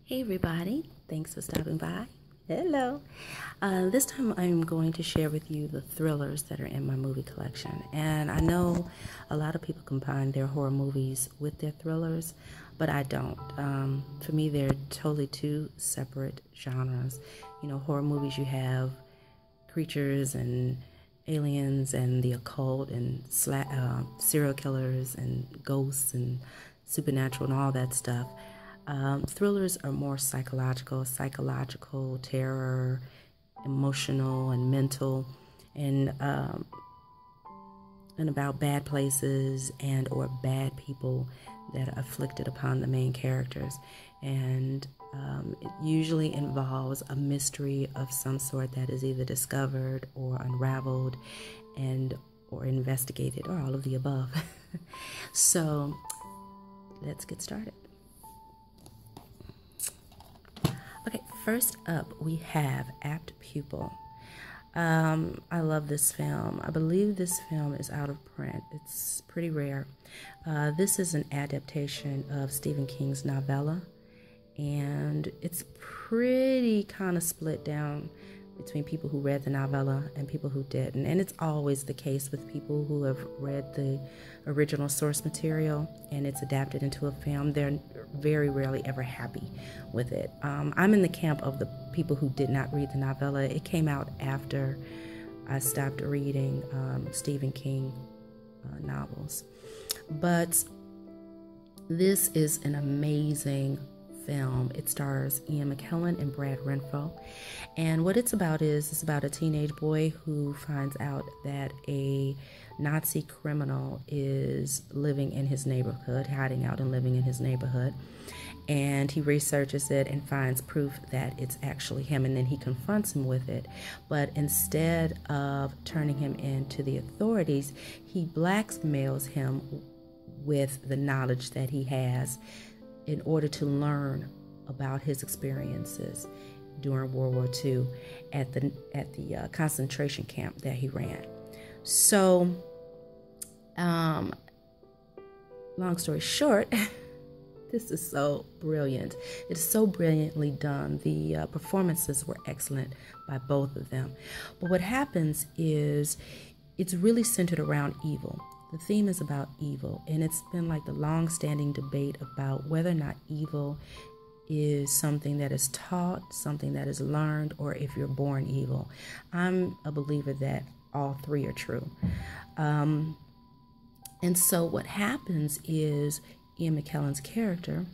Hey everybody, thanks for stopping by. Hello. This time I'm going to share with you the thrillers that are in my movie collection. And I know a lot of people combine their horror movies with their thrillers, but I don't. For me, they're totally two separate genres. You know, horror movies, you have creatures and aliens and the occult and serial killers and ghosts and supernatural and all that stuff. Thrillers are more psychological terror, emotional and mental, and about bad places and or bad people that are afflicted upon the main characters. And it usually involves a mystery of some sort that is either discovered or unraveled and or investigated or all of the above. So let's get started. Okay, first up we have Apt Pupil. I love this film. I believe this film is out of print. It's pretty rare. This is an adaptation of Stephen King's novella, and it's pretty kind of split down between people who read the novella and people who didn't. And it's always the case with people who have read the original source material and it's adapted into a film. They're very rarely ever happy with it. I'm in the camp of the people who did not read the novella. It came out after I stopped reading Stephen King novels. But this is an amazing film. It stars Ian McKellen and Brad Renfro. And what it's about is it's about a teenage boy who finds out that a Nazi criminal is living in his neighborhood, hiding out and living in his neighborhood. And he researches it and finds proof that it's actually him, and then he confronts him with it. But instead of turning him in to the authorities, he blackmails him with the knowledge that he has in order to learn about his experiences during World War II at the concentration camp that he ran. So, long story short, this is so brilliant. It is so brilliantly done. The performances were excellent by both of them. But what happens is it's really centered around evil. The theme is about evil, and it's been like the long-standing debate about whether or not evil is something that is taught, something that is learned, or if you're born evil. I'm a believer that all three are true. And so what happens is Ian McKellen's character,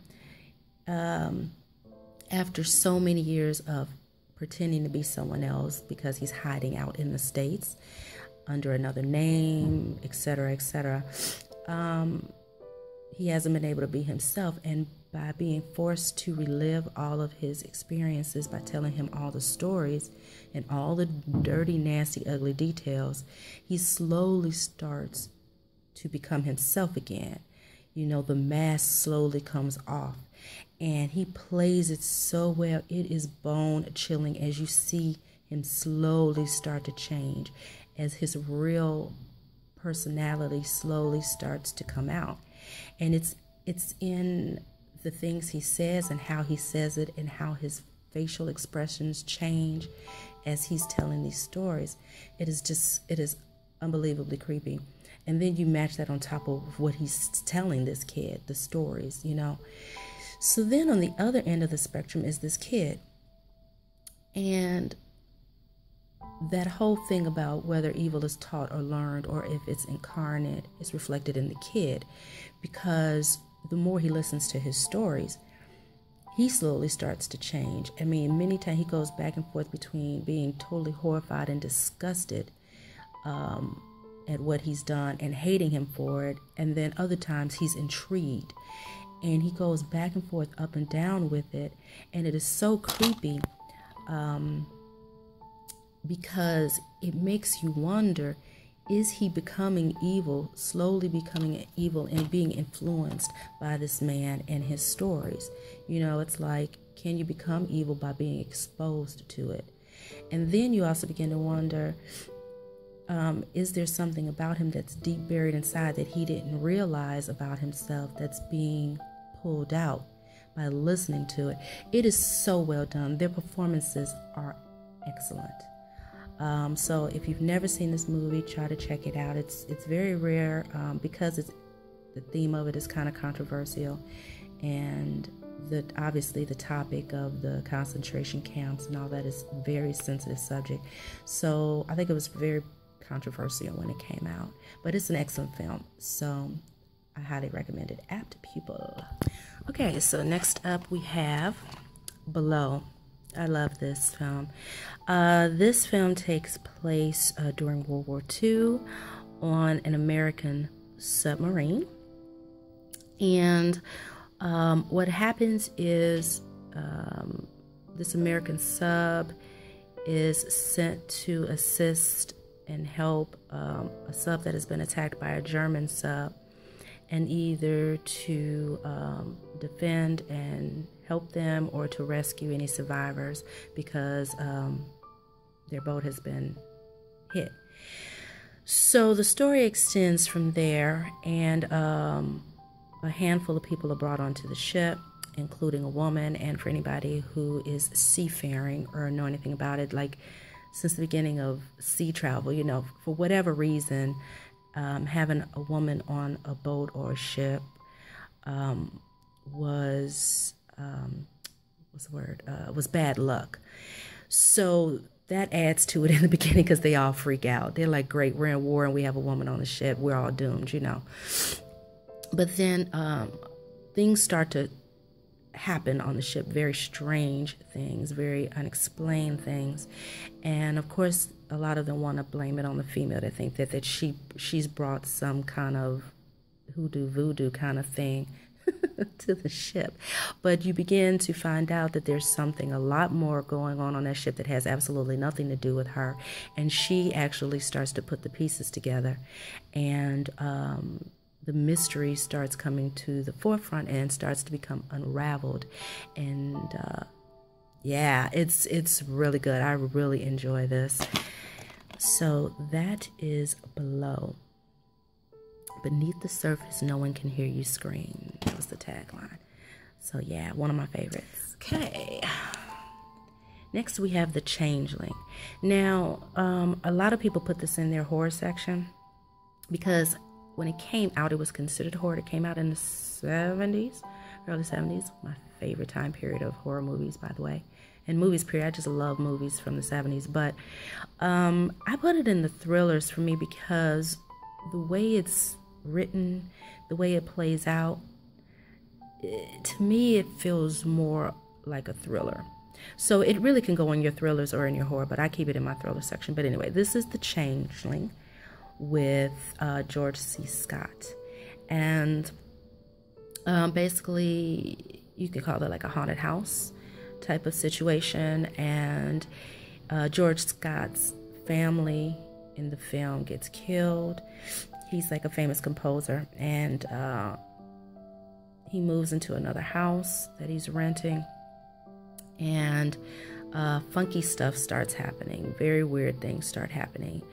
after so many years of pretending to be someone else because he's hiding out in the States under another name, etc., etc., he hasn't been able to be himself, and by being forced to relive all of his experiences by telling him all the stories and all the dirty, nasty, ugly details, he slowly starts to become himself again. You know, the mask slowly comes off, and he plays it so well. It is bone chilling as you see him slowly start to change, as his real personality slowly starts to come out. And it's in the things he says and how he says it and how his facial expressions change as he's telling these stories. It is unbelievably creepy. And then you match that on top of what he's telling this kid, the stories, you know. So then on the other end of the spectrum is this kid. And that whole thing about whether evil is taught or learned or if it's incarnate is reflected in the kid, because the more he listens to his stories, he slowly starts to change. I mean, many times he goes back and forth between being totally horrified and disgusted at what he's done and hating him for it, and then other times he's intrigued, and he goes back and forth, up and down with it, and it is so creepy. Because it makes you wonder, is he becoming evil, slowly becoming evil and being influenced by this man and his stories? You know, it's like, can you become evil by being exposed to it? And then you also begin to wonder, is there something about him that's deep buried inside that he didn't realize about himself that's being pulled out by listening to it. It is so well done. Their performances are excellent. So if you've never seen this movie, try to check it out. It's very rare because the theme of it is kind of controversial, and obviously the topic of the concentration camps and all that is a very sensitive subject. So I think it was very controversial when it came out, but it's an excellent film. So I highly recommend it. Apt Pupil. Okay, so next up we have Below. I love this film. This film takes place during World War II on an American submarine. And what happens is this American sub is sent to assist and help a sub that has been attacked by a German sub, and either to defend and help them or to rescue any survivors because their boat has been hit. So the story extends from there, and a handful of people are brought onto the ship, including a woman. And for anybody who is seafaring or know anything about it, like since the beginning of sea travel, you know, for whatever reason, having a woman on a boat or a ship was bad luck. So that adds to it in the beginning because they all freak out. They're like, great, we're in war and we have a woman on the ship. We're all doomed, you know. But then things start to happen on the ship, very strange things, very unexplained things. And of course, a lot of them want to blame it on the female. They think that she's brought some kind of hoodoo voodoo kind of thing to the ship. But you begin to find out that there's something a lot more going on that ship that has absolutely nothing to do with her. And she actually starts to put the pieces together. And the mystery starts coming to the forefront and starts to become unraveled. And yeah, it's really good. I really enjoy this. So that is Below. Beneath the surface, no one can hear you scream. That was the tagline. So yeah, one of my favorites. Okay. Next we have The Changeling. Now, a lot of people put this in their horror section because when it came out, it was considered horror. It came out in the 70s, early 70s. My favorite time period of horror movies, by the way. And movies, period. I just love movies from the 70s. But I put it in the thrillers for me because the way it's written, the way it plays out, to me, it feels more like a thriller. So it really can go in your thrillers or in your horror, but I keep it in my thriller section. But anyway, this is The Changeling with George C. Scott. And basically, you could call it like a haunted house type of situation. And George Scott's family in the film gets killed. He's like a famous composer, and he moves into another house that he's renting, and funky stuff starts happening. Very weird things start happening.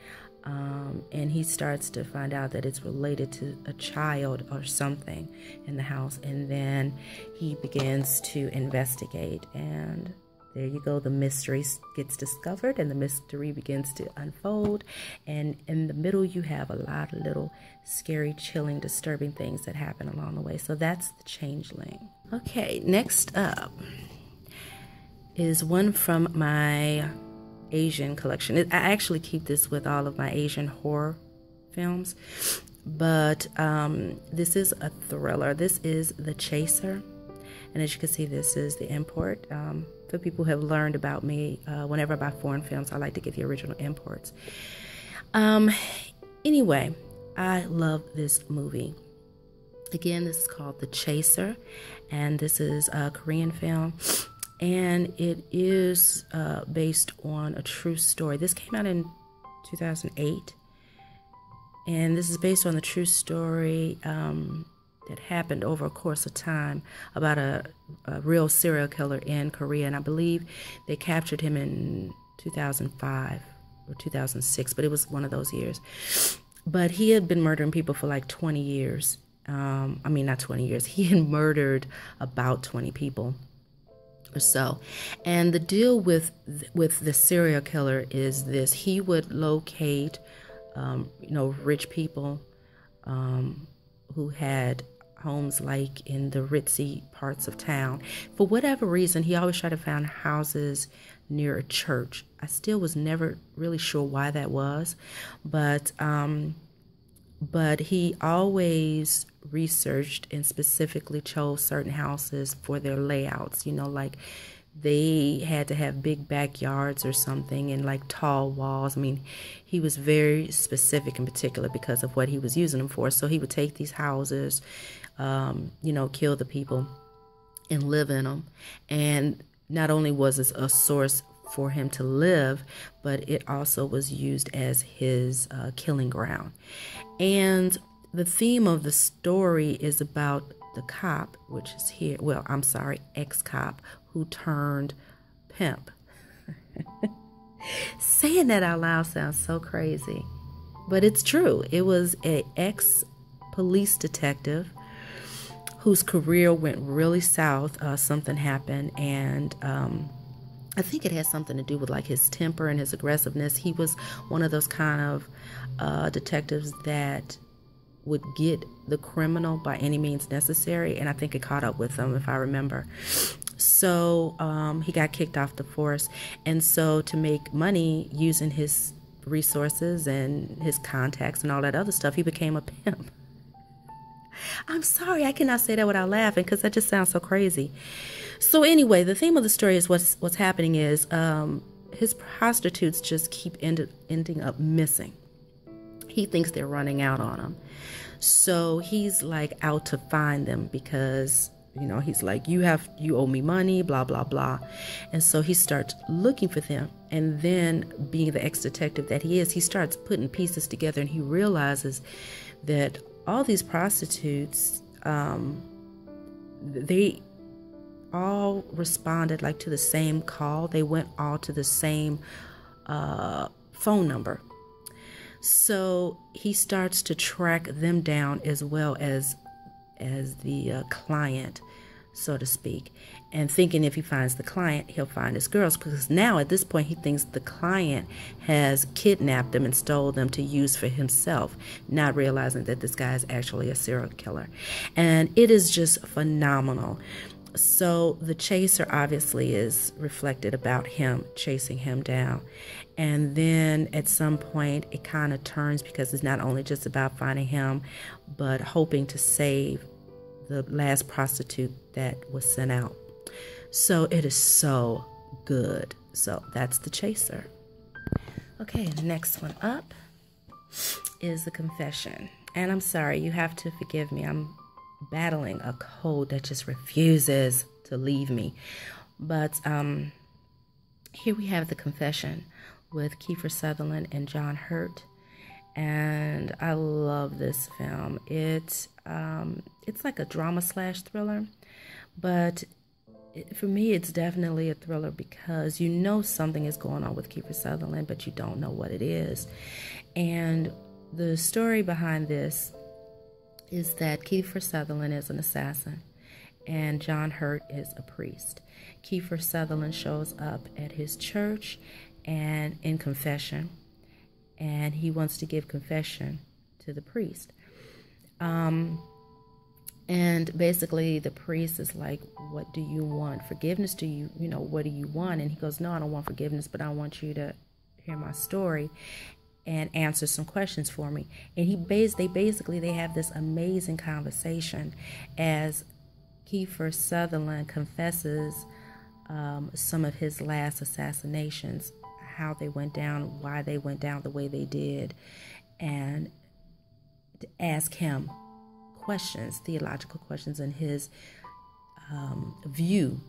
And he starts to find out that it's related to a child or something in the house. And then he begins to investigate. And there you go. The mystery gets discovered and the mystery begins to unfold. And in the middle, you have a lot of little scary, chilling, disturbing things that happen along the way. So that's The Changeling. Okay, next up is one from my Asian collection. I actually keep this with all of my Asian horror films, but this is a thriller. This is The Chaser, and as you can see, this is the import. For people who have learned about me, whenever I buy foreign films, I like to get the original imports. Anyway, I love this movie. Again, this is called The Chaser, and this is a Korean film. And it is based on a true story. This came out in 2008. And this is based on the true story that happened over a course of time about a real serial killer in Korea. And I believe they captured him in 2005 or 2006, but it was one of those years. But he had been murdering people for like 20 years. I mean, not 20 years. He had murdered about 20 people or so. And the deal with the serial killer is this: he would locate, rich people who had homes like in the ritzy parts of town. For whatever reason, he always tried to find houses near a church. I still was never really sure why that was, but he always researched and specifically chose certain houses for their layouts. Like they had to have big backyards or something and like tall walls. I mean, he was very specific in particular because of what he was using them for. So he would take these houses, kill the people and live in them. And not only was this a source for him to live, but it also was used as his killing ground. And the theme of the story is about the cop, which is here, ex-cop, who turned pimp. Saying that out loud sounds so crazy, but it's true. It was an ex-police detective whose career went really south. Something happened, and I think it had something to do with like his temper and his aggressiveness. He was one of those kind of detectives that would get the criminal by any means necessary, and I think it caught up with him, if I remember. So he got kicked off the force, and so to make money using his resources and his contacts and all that other stuff, he became a pimp. I'm sorry, I cannot say that without laughing because that just sounds so crazy. So anyway, the theme of the story is what's happening is his prostitutes just keep ending up missing. He thinks they're running out on him. So he's like out to find them because, he's like, you owe me money, blah, blah, blah. And so he starts looking for them. And then being the ex-detective that he is, he starts putting pieces together and he realizes that all these prostitutes, they all responded like to the same call. They went all to the same phone number. So he starts to track them down as well as the client, so to speak, and thinking if he finds the client, he'll find his girls, because now at this point he thinks the client has kidnapped them and stole them to use for himself, not realizing that this guy is actually a serial killer. And it is just phenomenal. So the chaser obviously is reflected about him chasing him down. And then at some point it kind of turns, because it's not only just about finding him, but hoping to save the last prostitute that was sent out. So it is so good. So that's The Chaser. Okay, the next one up is The Confession. And I'm sorry, you have to forgive me. I'm battling a cold that just refuses to leave me. But here we have The Confession with Kiefer Sutherland and John Hurt. And I love this film. It's like a drama / thriller, but for me it's definitely a thriller because something is going on with Kiefer Sutherland, but you don't know what it is. And the story behind this is that Kiefer Sutherland is an assassin and John Hurt is a priest. Kiefer Sutherland shows up at his church and in confession, and he wants to give confession to the priest. And basically the priest is like, what do you want? Forgiveness? What do you want? And he goes, no, I don't want forgiveness, but I want you to hear my story and answer some questions for me. And they have this amazing conversation as Kiefer Sutherland confesses some of his last assassinations, how they went down, why they went down the way they did, and to ask him questions, theological questions, and his view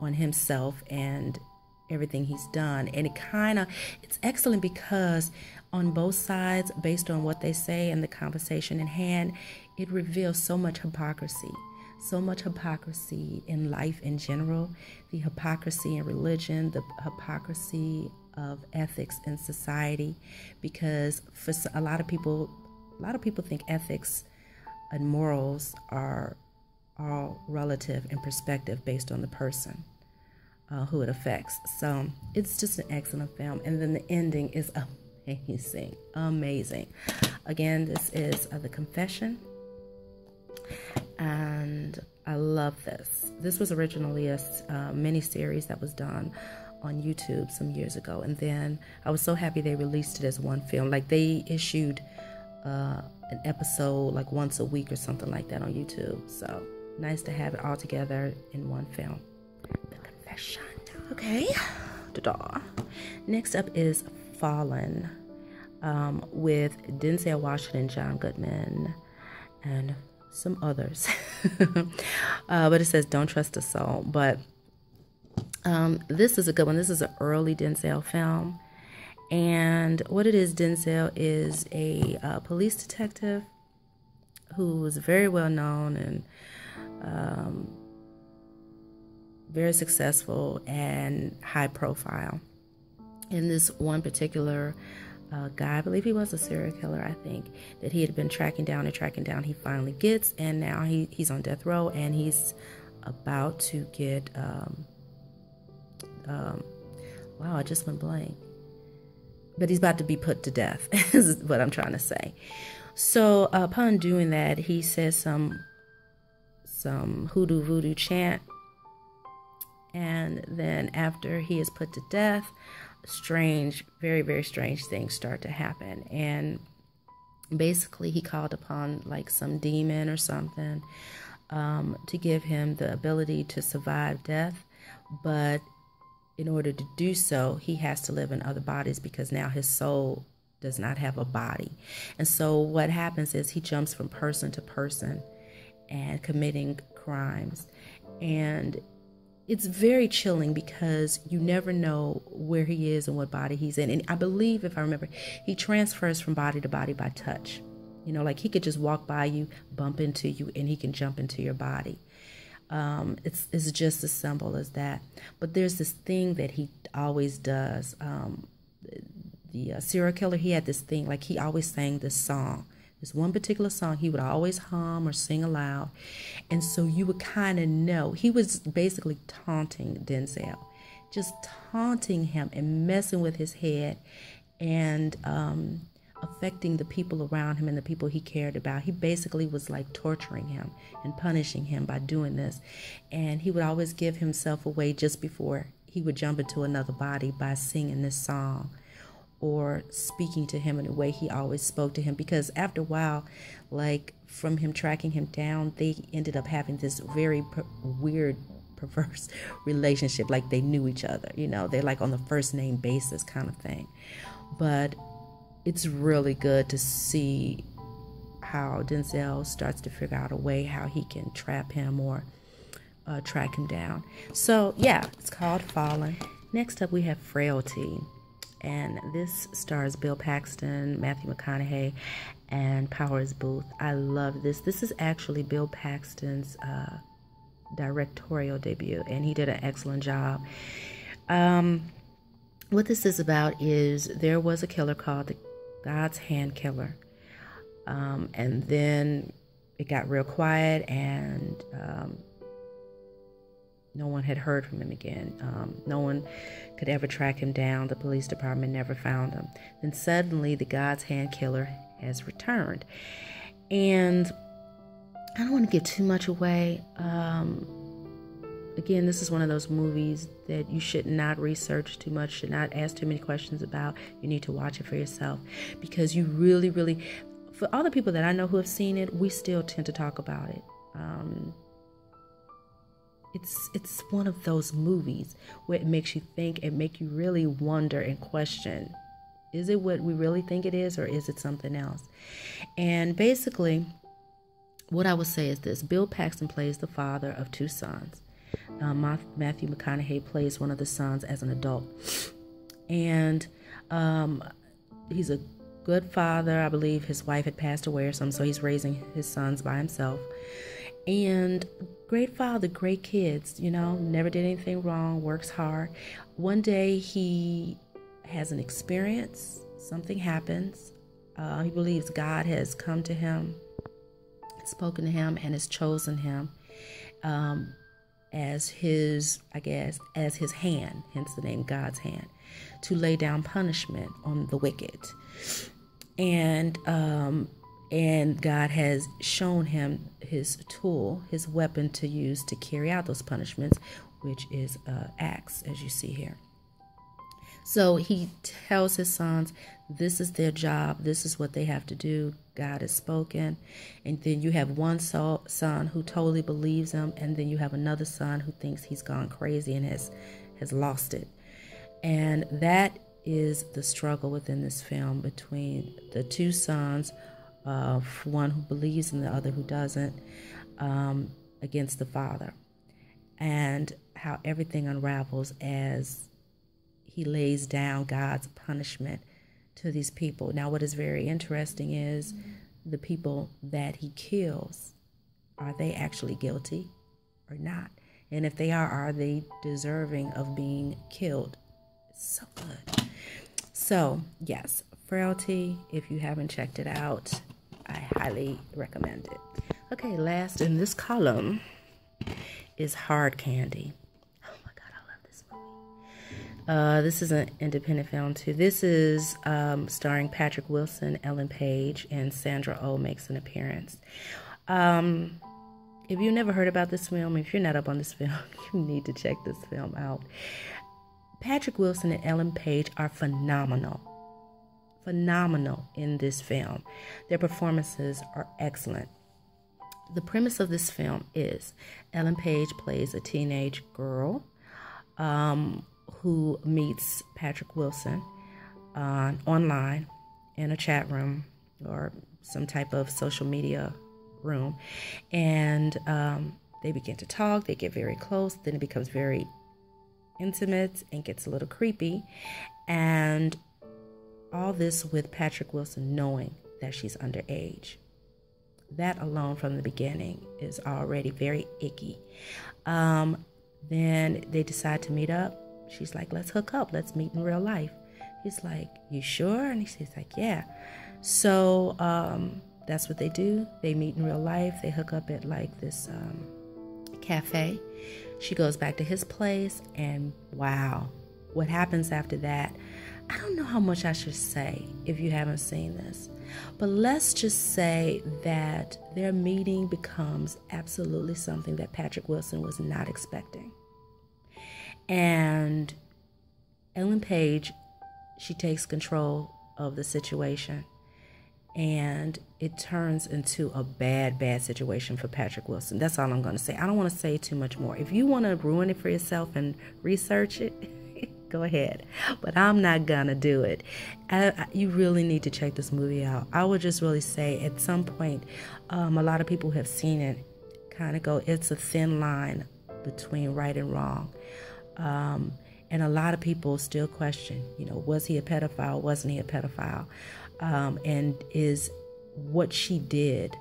on himself and everything he's done. And it's excellent because on both sides, based on what they say and the conversation in hand, it reveals so much hypocrisy in life in general, the hypocrisy in religion, the hypocrisy of ethics in society, because for a lot of people think ethics and morals are all relative and perspective based on the person who it affects. So it's just an excellent film. And then the ending is amazing, amazing. Again, this is The Confession, and I love this. This was originally a mini-series that was done on YouTube some years ago, and then I was so happy they released it as one film. Like, they issued an episode like once a week or something like that on YouTube. So nice to have it all together in one film. The Confession. Okay. Ta-da. Next up is Fallen, with Denzel Washington, John Goodman, and some others. But it says don't trust a soul. But this is a good one. This is an early Denzel film. And what it is, Denzel is a police detective who is very well known and very successful and high profile. In this one particular guy, I believe he was a serial killer, I think, that he had been tracking down, he finally gets, and now he's on death row, and he's about to get, wow, I just went blank. But he's about to be put to death, is what I'm trying to say. So upon doing that, he says some hoodoo voodoo chant, and then after he is put to death, strange, very, very strange things start to happen. And basically he called upon like some demon or something to give him the ability to survive death, but in order to do so, he has to live in other bodies because now his soul does not have a body. And so what happens is he jumps from person to person and committing crimes. And it's very chilling because you never know where he is and what body he's in. And I believe, if I remember, he transfers from body to body by touch. You know, like he could just walk by you, bump into you, and he can jump into your body. It's just as simple as that. But there's this thing that he always does. The serial killer, he had this thing, like he always sang this song. This one particular song he would always hum or sing aloud. And so you would kind of know. He was basically taunting Denzel. Just taunting him and messing with his head and affecting the people around him and the people he cared about. He basically was like torturing him and punishing him by doing this. And he would always give himself away just before he would jump into another body by singing this song or speaking to him in a way he always spoke to him. Because after a while, like from him tracking him down, they ended up having this very weird, perverse relationship. Like they knew each other, you know, they're like on the first name basis kind of thing. But it's really good to see how Denzel starts to figure out a way how he can trap him or track him down. So yeah, it's called Fallen. Next up we have Frailty. And this stars Bill Paxton, Matthew McConaughey, and Powers Booth. I love this. This is actually Bill Paxton's directorial debut, and he did an excellent job. What this is about is there was a killer called the God's Hand Killer. And then it got real quiet, and no one had heard from him again. No one could ever track him down. The police department never found him. Then suddenly the God's Hand Killer has returned. And I don't want to give too much away. Again, this is one of those movies that you should not research too much, should not ask too many questions about. You need to watch it for yourself because you really, really, for all the people that I know who have seen it, we still tend to talk about it. It's one of those movies where it makes you think and make you really wonder and question, is it what we really think it is or is it something else? And basically, what I would say is this. Bill Paxton plays the father of two sons. Matthew McConaughey plays one of the sons as an adult. And he's a good father. I believe his wife had passed away or something, so he's raising his sons by himself. And great father, great kids, you know, never did anything wrong, works hard. One day he has an experience, something happens. He believes God has come to him spoken to him and has chosen him as his, I guess, as his hand, hence the name God's hand, to lay down punishment on the wicked. And God has shown him his tool, his weapon to use to carry out those punishments, which is axe, as you see here. So he tells his sons, this is their job. This is what they have to do. God has spoken. And then you have one son who totally believes him. And then you have another son who thinks he's gone crazy and has lost it. And that is the struggle within this film between the two sons, one who believes and the other who doesn't, against the father. And how everything unravels as he lays down God's punishment to these people. Now, what is very interesting is the people that he kills. Are they actually guilty or not? And if they are they deserving of being killed? It's so good. So, yes, Frailty, if you haven't checked it out, I highly recommend it. Okay, last in this column is Hard Candy. This is an independent film too. This is starring Patrick Wilson, Ellen Page, and Sandra Oh makes an appearance. If you've never heard about this film, if you're not up on this film, you need to check this film out. Patrick Wilson and Ellen Page are phenomenal in this film. Their performances are excellent. The premise of this film is Ellen Page plays a teenage girl who meets Patrick Wilson online in a chat room or some type of social media room. And they begin to talk. They get very close. Then it becomes very intimate and gets a little creepy. And all this with Patrick Wilson knowing that she's underage. That alone from the beginning is already very icky. Then they decide to meet up. She's like, let's hook up. Let's meet in real life. He's like, you sure? And he's like, yeah. So that's what they do. They meet in real life. They hook up at like this cafe. She goes back to his place. And wow, what happens after that? I don't know how much I should say if you haven't seen this. But let's just say that their meeting becomes absolutely something that Patrick Wilson was not expecting. And Ellen Page, she takes control of the situation. And it turns into a bad situation for Patrick Wilson. That's all I'm going to say. I don't want to say too much more. If you want to ruin it for yourself and research it, go ahead. But I'm not going to do it. You really need to check this movie out. I would just really say at some point, a lot of people who have seen it kind of go, it's a thin line between right and wrong. And a lot of people still question, was he a pedophile? Wasn't he a pedophile? And is what she did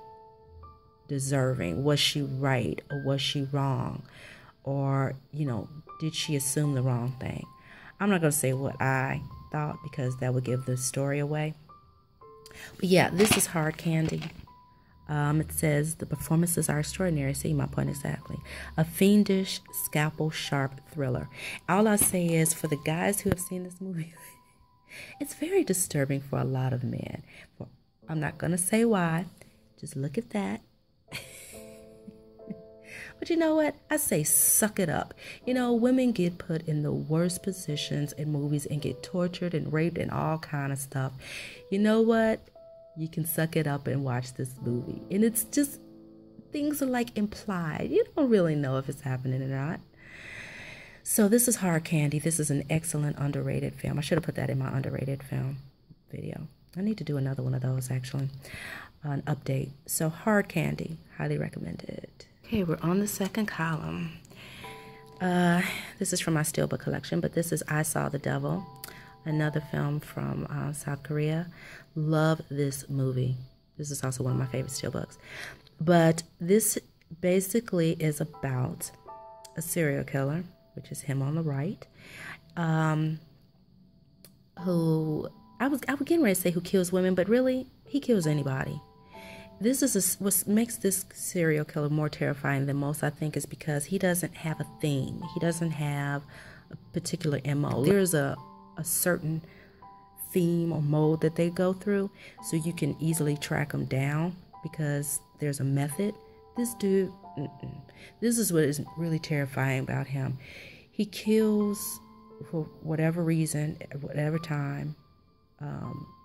deserving? Was she right or was she wrong? Or, did she assume the wrong thing? I'm not going to say what I thought because that would give the story away. But yeah, this is Hard Candy. It says the performances are extraordinary. See my point exactly. A fiendish, scalpel-sharp thriller. All I say is for the guys who have seen this movie, it's very disturbing for a lot of men. I'm not going to say why. Just look at that. But you know what? I say suck it up. Women get put in the worst positions in movies and get tortured and raped and all kind of stuff. You know what? You can suck it up and watch this movie. And it's just, things are like implied. You don't really know if it's happening or not. So this is Hard Candy. This is an excellent underrated film. I should have put that in my underrated film video. I need to do another one of those actually. An update. So Hard Candy, highly recommended. Okay, we're on the second column. This is from my Steelbook collection, but this is I Saw the Devil, another film from South Korea. Love this movie. This is also one of my favorite Steelbooks. But this basically is about a serial killer, which is him on the right, who, I was getting ready to say who kills women, but really, he kills anybody. this is what makes this serial killer more terrifying than most, I think, is because he doesn't have a theme. He doesn't have a particular MO. There's a certain theme or mode that they go through, so you can easily track them down because there's a method. This dude, this is what is really terrifying about him. He kills for whatever reason, at whatever time.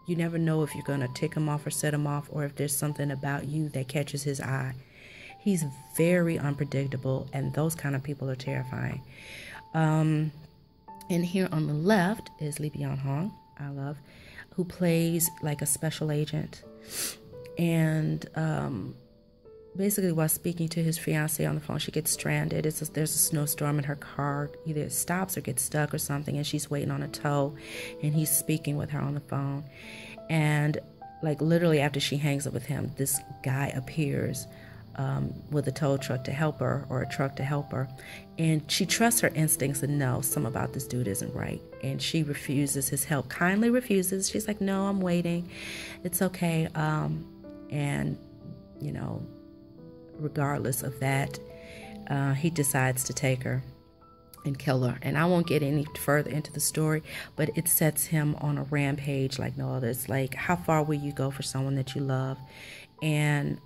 You never know if you're going to tick him off or set him off, or if there's something about you that catches his eye. He's very unpredictable, and those kind of people are terrifying. And here on the left is Lee Byung-hun, I love, who plays like a special agent. And basically, while speaking to his fiancée on the phone, she gets stranded. There's a snowstorm, and her car either stops or gets stuck or something, and she's waiting on a tow, and he's speaking with her on the phone. And like literally after she hangs up with him, this guy appears with a tow truck to help her, or a truck to help her, and she trusts her instincts and knows something about this dude isn't right, and she refuses his help, kindly refuses. She's like, no, I'm waiting, it's okay. And you know, regardless of that, he decides to take her and kill her. And I won't get any further into the story, but it sets him on a rampage like no other. It's like, how far will you go for someone that you love? And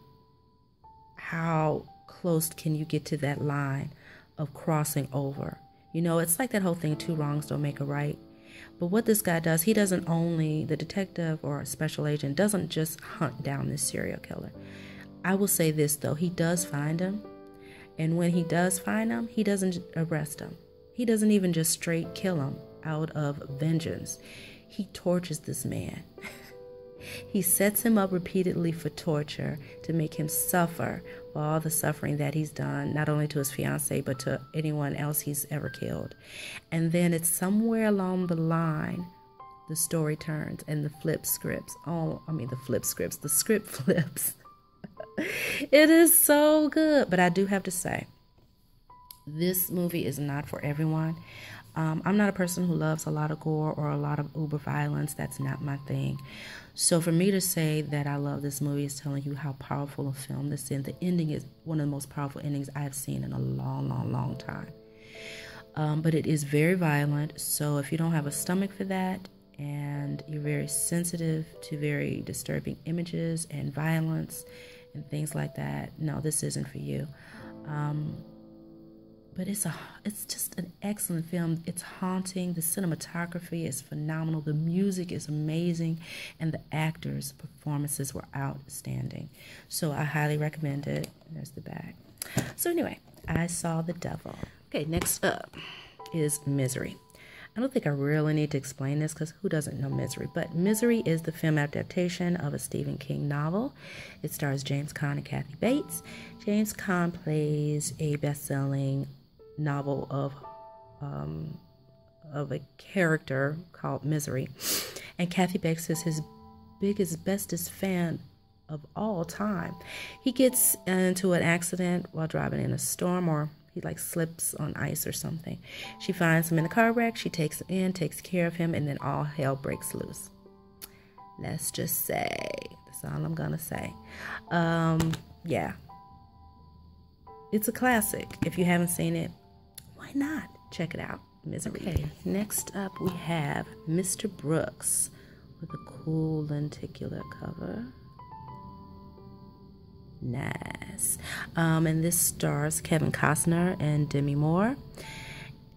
how close can you get to that line of crossing over? You know, it's like that whole thing, two wrongs don't make a right. But what this guy does, he doesn't only, the detective or a special agent doesn't just hunt down this serial killer. I will say this, though, he does find him. And when he does find him, he doesn't arrest him. He doesn't even just straight kill him out of vengeance. He tortures this man. He sets him up repeatedly for torture to make him suffer for all the suffering that he's done, not only to his fiancée, but to anyone else he's ever killed. And then it's somewhere along the line, the story turns and the script flips. It is so good. But I do have to say, this movie is not for everyone. I'm not a person who loves a lot of gore or a lot of uber violence. That's not my thing. So for me to say that I love this movie is telling you how powerful a film this is. The ending is one of the most powerful endings I have seen in a long, long, long time. But it is very violent. So if you don't have a stomach for that, and you're very sensitive to very disturbing images and violence and things like that, no, this isn't for you. But it's just an excellent film. It's haunting. The cinematography is phenomenal. The music is amazing. And the actors' performances were outstanding. So I highly recommend it. There's the back. So anyway, I Saw the Devil. Okay, next up is Misery. I don't think I really need to explain this because who doesn't know Misery? But Misery is the film adaptation of a Stephen King novel. It stars James Caan and Kathy Bates. James Caan plays a best-selling novel of a character called Misery. And Kathy Bates is his biggest, bestest fan of all time. He gets into an accident while driving in a storm, or he like slips on ice or something. She finds him in a car wreck. She takes him in, takes care of him, and then all hell breaks loose. Let's just say, that's all I'm gonna say. Yeah. It's a classic. If you haven't seen it, why not? Check it out. Misery. Okay, next up we have Mr. Brooks with a cool lenticular cover. Nice. And this stars Kevin Costner and Demi Moore.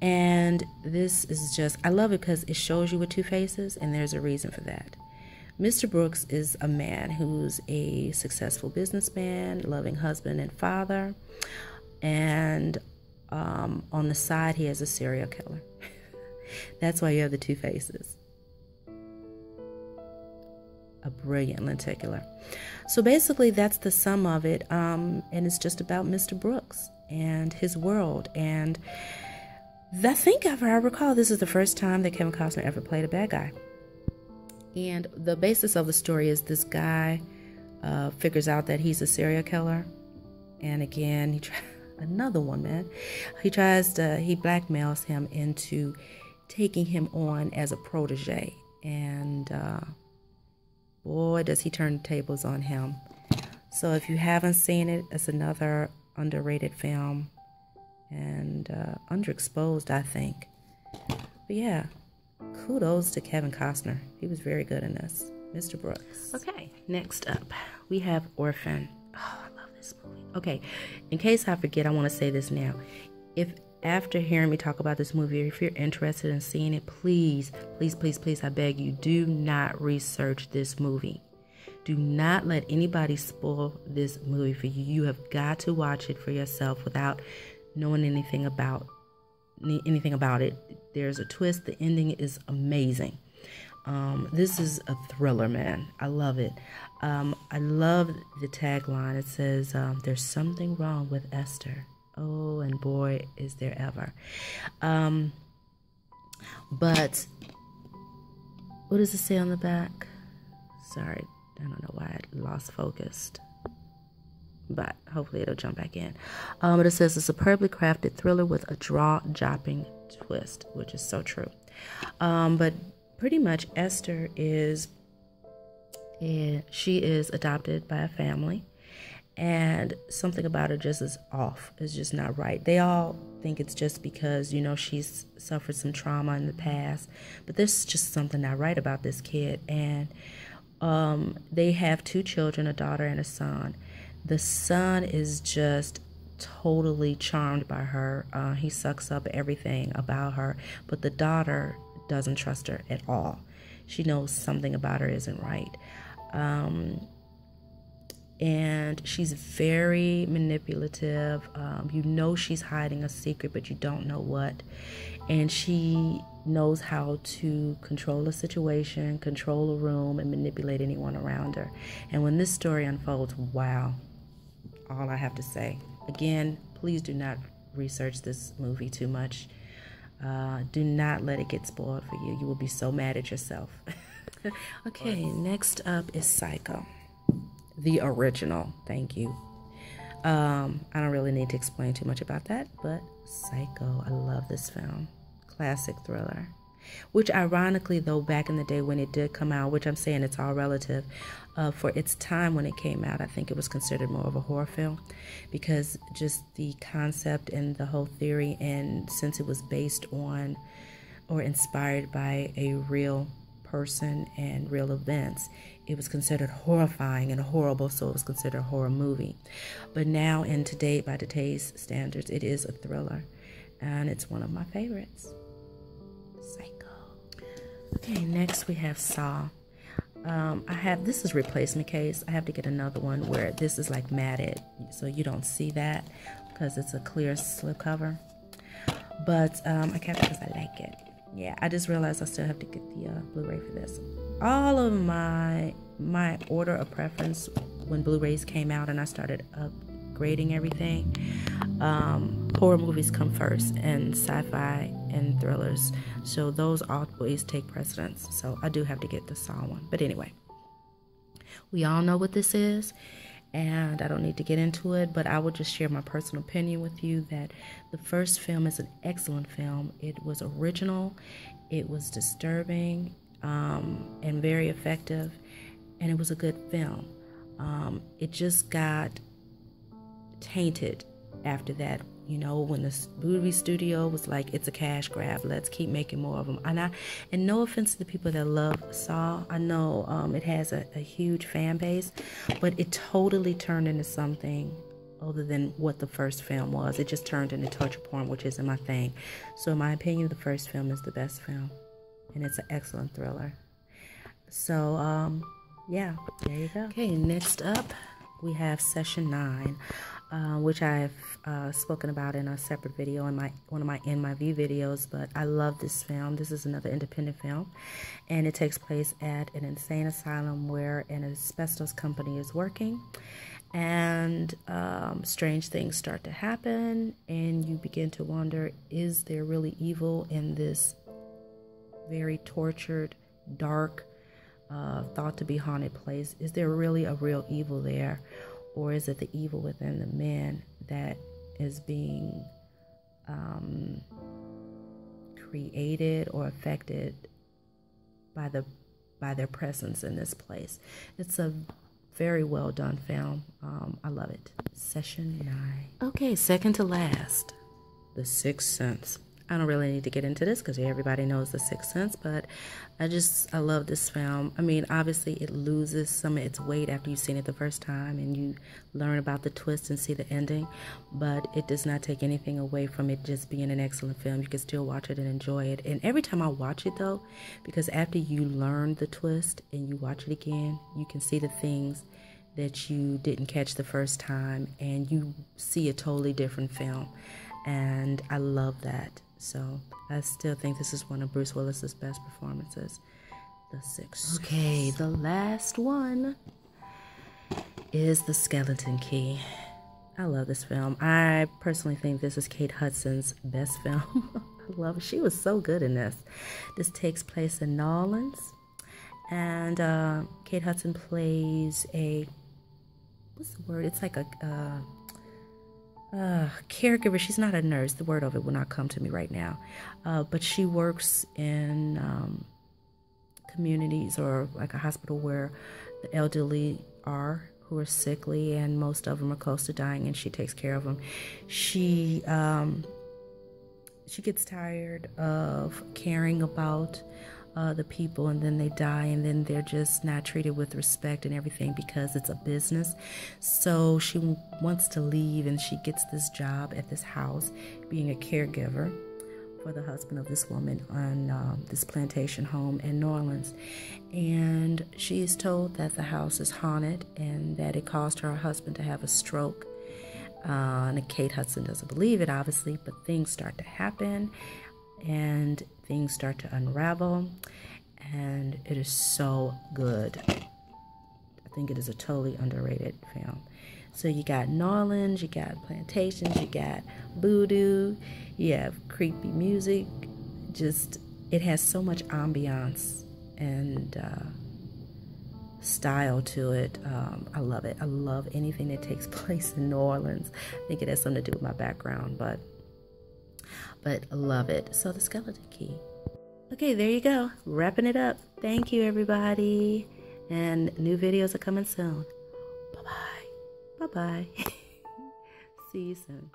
And this is just, I love it because it shows you with two faces, and there's a reason for that. Mr. Brooks is a man who's a successful businessman, loving husband and father, and on the side he has a serial killer. That's why you have the two faces. A brilliant lenticular. So basically that's the sum of it, and it's just about Mr. Brooks and his world. And I think, if I recall, this is the first time that Kevin Costner ever played a bad guy. And the basis of the story is this guy figures out that he's a serial killer. And again, another one, man. He blackmails him into taking him on as a protege. And boy, does he turn the tables on him. So if you haven't seen it, it's another underrated film and underexposed, I think. But yeah, kudos to Kevin Costner. He was very good in this. Mr. Brooks. Okay, next up, we have Orphan. Oh, I love this movie. Okay, in case I forget, I want to say this now. If after hearing me talk about this movie, if you're interested in seeing it, please, please, please, please, I beg you, do not research this movie. Do not let anybody spoil this movie for you. You have got to watch it for yourself without knowing anything about it. There's a twist. The ending is amazing. This is a thriller, man. I love it. I love the tagline. It says, there's something wrong with Esther. Oh, and boy, is there ever. But what does it say on the back? Sorry, I don't know why I lost focus. But hopefully it'll jump back in. But it says a superbly crafted thriller with a jaw-dropping twist, which is so true. But pretty much Esther she is adopted by a family, and something about her just is off. It's just not right. They all think it's just because, she's suffered some trauma in the past, but there's just something not right about this kid. And they have 2 children, a daughter and a son. The son is just totally charmed by her. He sucks up everything about her, but the daughter doesn't trust her at all. She knows something about her isn't right. And she's very manipulative. She's hiding a secret, but you don't know what. And she knows how to control a situation, control a room, and manipulate anyone around her. And when this story unfolds, wow, all I have to say. Again, please do not research this movie too much. Do not let it get spoiled for you. You will be so mad at yourself. Okay, next up is Psycho. The original. Thank you. I don't really need to explain too much about that, but Psycho, I love this film. Classic thriller. Which ironically, though, back in the day when it did come out, which I'm saying it's all relative, for its time when it came out, I think it was considered more of a horror film, because just the concept and the whole theory, and since it was based on or inspired by a real person and real events, it was considered horrifying and horrible, so it was considered a horror movie. But now, by today's standards, it is a thriller, and it's one of my favorites. Psycho. Okay, next we have Saw. This is replacement case. I have to get another one where this is like matted, so you don't see that because it's a clear slipcover. But I kept it because I like it. Yeah, I just realized I still have to get the Blu-ray for this. All of my order of preference when Blu-rays came out and I started upgrading everything, horror movies come first, and sci-fi and thrillers. So those always take precedence. So I do have to get the Saw one. But anyway, we all know what this is, and I don't need to get into it, but I will just share my personal opinion with you that the first film is an excellent film. It was original, it was disturbing, and very effective, and it was a good film. It just got tainted after that, when the movie studio was like, it's a cash grab, let's keep making more of them. And no offense to the people that love Saw, I know it has a huge fan base, but it totally turned into something other than what the first film was. It just turned into torture porn, which isn't my thing. So in my opinion, the first film is the best film, and it's an excellent thriller. So yeah, there you go. Okay, next up we have Session 9, which I've spoken about in a separate video in one of my In My View videos. But I love this film. This is another independent film, and it takes place at an insane asylum where an asbestos company is working, and strange things start to happen, and you begin to wonder, is there really evil in this very tortured, dark, thought to be haunted place? Is there really a real evil there, or is it the evil within the men that is being created or affected by their presence in this place? It's a very well done film. I love it. Session 9. Okay, second to last, The Sixth Sense. I don't really need to get into this because everybody knows The Sixth Sense, but I love this film. I mean, obviously it loses some of its weight after you've seen it the first time and you learn about the twist and see the ending, but it does not take anything away from it just being an excellent film. You can still watch it and enjoy it. And every time I watch it though, because after you learn the twist and you watch it again, you can see the things that you didn't catch the first time and you see a totally different film. And I love that. So I still think this is one of Bruce Willis's best performances. The Sixth. Okay, the last one is The Skeleton Key. I love this film. I personally think this is Kate Hudson's best film. I love it. She was so good in this. This takes place in New Orleans, and Kate Hudson plays what's the word? It's like a caregiver. She's not a nurse. The word of it will not come to me right now. But she works in communities or like a hospital where the elderly are, who are sickly, and most of them are close to dying, and she takes care of them. She gets tired of caring about the people, and then they die, and then they're just not treated with respect and everything because it's a business. So she wants to leave, and she gets this job at this house being a caregiver for the husband of this woman on this plantation home in New Orleans. And she is told that the house is haunted and that it caused her husband to have a stroke. And Kate Hudson doesn't believe it, obviously, but things start to happen and things start to unravel, and it is so good. I think it is a totally underrated film. So you got New Orleans, you got plantations, you got voodoo, you have creepy music. Just, it has so much ambiance and style to it. I love it. I love anything that takes place in New Orleans. I think it has something to do with my background, but I love it. So The Skeleton Key. Okay, there you go. Wrapping it up. Thank you, everybody. And new videos are coming soon. Bye-bye. Bye-bye. See you soon.